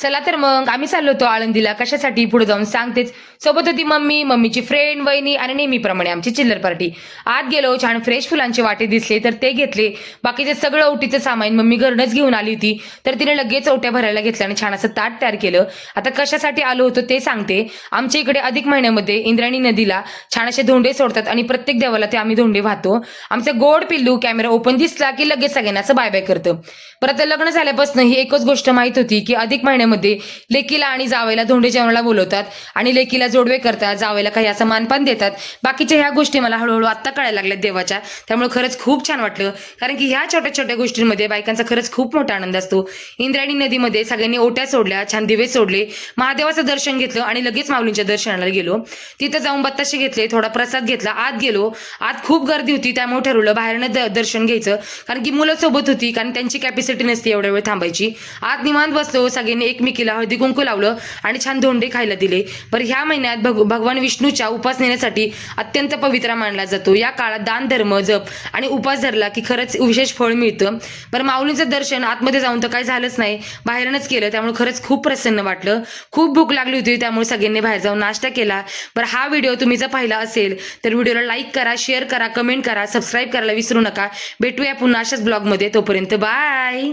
चला तर मग आम्ही चाललो होतो आळंदीला. कशासाठी पुढे जाऊन सांगतेच. सोबत होती मम्मी, मम्मीची फ्रेंड, वहिनी आणि नेहमीप्रमाणे आमची चिल्लर पार्टी. आत गेलो, छान फ्रेश फुलांचे वाटे दिसले तर ते घेतले. बाकीचे सगळं ओटीचं सामान मम्मी घरूनच घेऊन आली होती, तर तिने लगेच ओट्या भरायला घेतल्या आणि छान असं ताट तयार केलं. आता कशासाठी आलो होतो ते सांगते. आमच्या इकडे अधिक महिन्यामध्ये इंद्रायणी नदीला छान असे धोंडे सोडतात आणि प्रत्येक देवाला ते आम्ही धोंडे वाहतो. आमचं गोड पिल्लू कॅमेरा ओपन दिसला की लगेच सगळ्यांना असं बाय बाय करतं. परत लग्न झाल्यापासून ही एकच गोष्ट माहित होती की अधिक महिन्यामध्ये लेकीला आणि जावयाला धोंडे जेवणाला बोलवतात आणि लेकीला जोडवे करतात, जावयाला काही असं मानपान देतात. बाकीच्या ह्या गोष्टी मला हळूहळू आत्ता कळायला लागल्यात देवाच्या. त्यामुळे खरंच खूप छान वाटलं, कारण की ह्या छोट्या छोट्या गोष्टींमध्ये बायकांचा खरंच खूप मोठा आनंद असतो. इंद्रायणी नदीमध्ये सगळ्यांनी ओट्या सोडल्या, छान दिवे सोडले, महादेवाचं दर्शन घेतलं आणि लगेच माऊलींच्या दर्शनाला गेलो. तिथं जाऊन बत्ताशे घेतले, थोडा प्रसाद घेतला, आत गेलो. आत खूप गर्दी होती, त्यामुळे ठरवलं बाहेरनं दर्शन घ्यायचं, कारण की मुलं सोबत होती, कारण त्यांची कॅपॅसिटी नसते एवढ्या वेळ थांबायची. आत निवांत बसलो, सगळ्यांनी एकमेकीला हळदी कुंकू लावलं आणि छान धोंडे खायला दिले. बरं, ह्या महिन्यात भगवान विष्णूच्या उपासनेसाठी अत्यंत पवित्र मानला जातो. या काळात दान, धर्म, जप आणि उपास धरला की खरंच विशेष फळ मिळतं. बरं, माऊलींचं दर्शन आतमध्ये जाऊन तर काही झालंच नाही, बाहेरनच केलं. त्यामुळे खरंच खूप प्रसन्न वाटलं. खूप भूक लागली होती, त्यामुळे सगळ्यांनी बाहेर जाऊन नाश्ता केला. बरं, हा व्हिडिओ तुम्ही जर पाहिला असेल तर व्हिडिओला लाईक करा, शेअर करा, कमेंट करा, सबस्क्राईब करायला विसरू नका. भेटूया पुन्हा अशाच ब्लॉगमध्ये. तोपर्यंत बाय.